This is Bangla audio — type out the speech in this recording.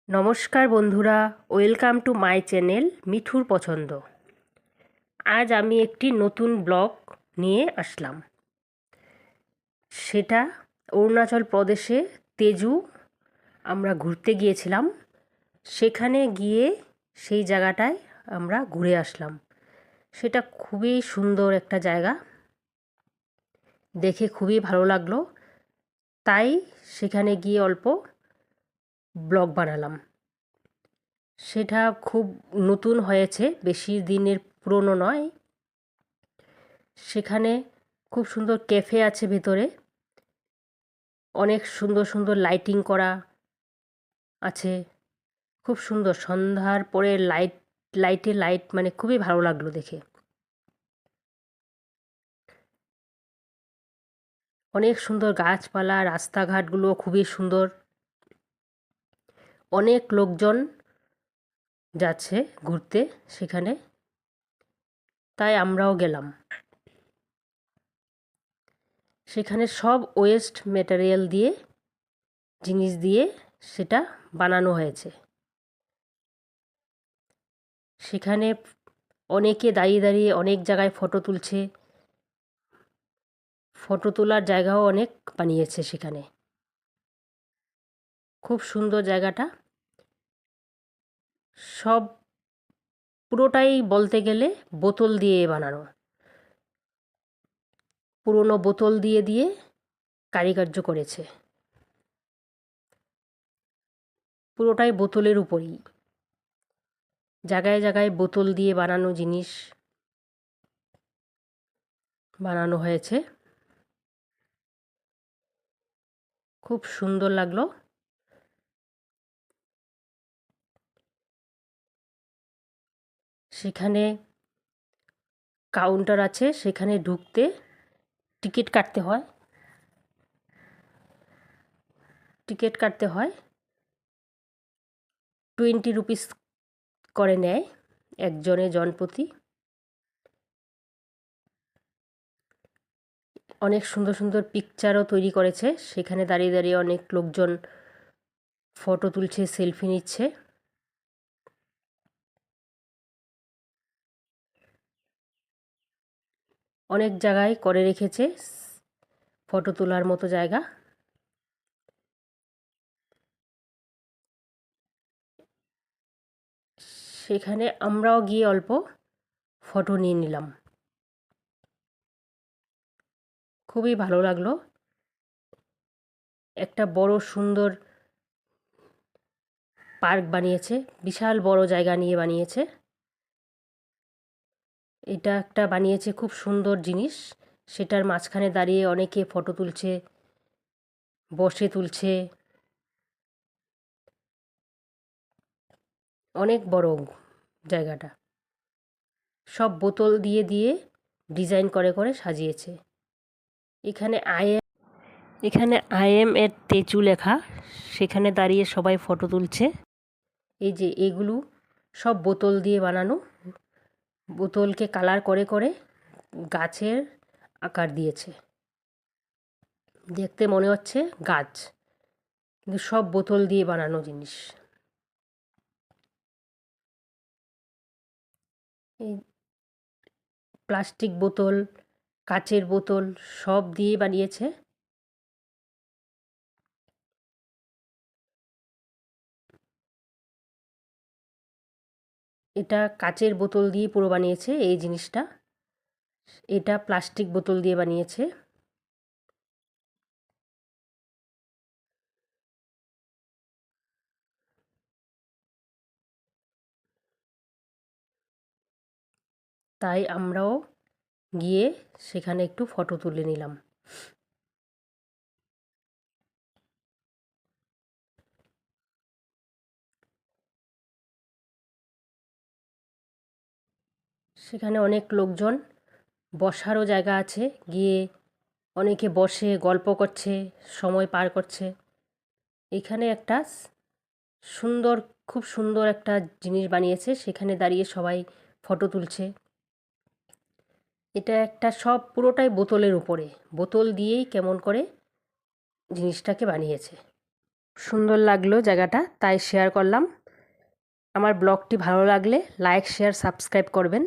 নমস্কার বন্ধুরা, ওয়েলকাম টু মাই চ্যানেল মিঠুর পছন্দ। আজ আমি একটি নতুন ব্লগ নিয়ে আসলাম। সেটা অরুণাচল প্রদেশে তেজু আমরা ঘুরতে গিয়েছিলাম। সেখানে গিয়ে সেই জায়গাটায় আমরা ঘুরে আসলাম। সেটা খুবই সুন্দর একটা জায়গা, দেখে খুবই ভালো লাগলো। তাই সেখানে গিয়ে অল্প ব্লগ বানালাম। সেটা খুব নতুন হয়েছে, বেশি দিনের পুরনো নয়। সেখানে খুব সুন্দর ক্যাফে আছে ভেতরে, অনেক সুন্দর সুন্দর লাইটিং করা আছে। খুব সুন্দর, সন্ধ্যার পরে লাইট মানে খুবই ভালো লাগলো দেখে। অনেক সুন্দর গাছপালা, রাস্তাঘাটগুলো খুবই সুন্দর। অনেক লোকজন যাচ্ছে ঘুরতে সেখানে, তাই আমরাও গেলাম। সেখানে সব ওয়েস্ট ম্যাটেরিয়াল দিয়ে, জিনিস দিয়ে সেটা বানানো হয়েছে। সেখানে অনেকে দাঁড়িয়ে দাঁড়িয়ে অনেক জায়গায় ফটো তুলছে। ফটো তোলার জায়গাও অনেক বানিয়েছে সেখানে। খুব সুন্দর জায়গাটা। সব পুরোটাই বলতে গেলে বোতল দিয়ে বানানো, পুরনো বোতল দিয়ে দিয়ে কারিকার্য করেছে। পুরোটাই বোতলের উপরেই, জায়গায় জায়গায় বোতল দিয়ে বানানো জিনিস বানানো হয়েছে। খুব সুন্দর লাগলো। সেখানে কাউন্টার আছে, সেখানে ঢুকতে টিকিট কাটতে হয়। টিকিট কাটতে হয় 20 রুপিস করে নেয় একজনের জনপ্রতি। অনেক সুন্দর সুন্দর পিকচারও তৈরি করেছে। সেখানে দাঁড়িয়ে দাঁড়িয়ে অনেক লোকজন ফটো তুলছে, সেলফি নিচ্ছে। অনেক জায়গায় করে রেখেছে ফটো তোলার মতো জায়গা। সেখানে আমরাও গিয়ে অল্প ফটো নিয়ে নিলাম। খুবই ভালো লাগলো। একটা বড় সুন্দর পার্ক বানিয়েছে, বিশাল বড় জায়গা নিয়ে বানিয়েছে। এটা একটা বানিয়েছে খুব সুন্দর জিনিস। সেটার মাঝখানে দাঁড়িয়ে অনেকে ফটো তুলছে, বসে তুলছে। অনেক বড় জায়গাটা। সব বোতল দিয়ে দিয়ে ডিজাইন করে করে সাজিয়েছে। এখানে আই এম এর তেঁচু লেখা। সেখানে দাঁড়িয়ে সবাই ফটো তুলছে। এই যে এগুলো সব বোতল দিয়ে বানানো। বোতলকে কালার করে করে গাছের আকার দিয়েছে। দেখতে মনে হচ্ছে গাছ, কিন্তু সব বোতল দিয়ে বানানো জিনিস। এই প্লাস্টিক বোতল, কাচের বোতল সব দিয়ে বানিয়েছে। এটা কাচের বোতল দিয়ে পুরো বানিয়েছে এই জিনিসটা। এটা প্লাস্টিক বোতল দিয়ে বানিয়েছে। তাই আমরাও গিয়ে সেখানে একটু ফটো তুলে নিলাম। সেখানে অনেক লোকজন, বসারও জায়গা আছে। গিয়ে অনেকে বসে গল্প করছে, সময় পার করছে। এখানে একটা সুন্দর, খুব সুন্দর একটা জিনিস বানিয়েছে। সেখানে দাঁড়িয়ে সবাই ফটো তুলছে। এটা একটা সব পুরোটাই বোতলের উপরে, বোতল দিয়েই কেমন করে জিনিসটাকে বানিয়েছে। সুন্দর লাগলো জায়গাটা, তাই শেয়ার করলাম। আমার ব্লগটি ভালো লাগলে লাইক শেয়ার সাবস্ক্রাইব করবেন।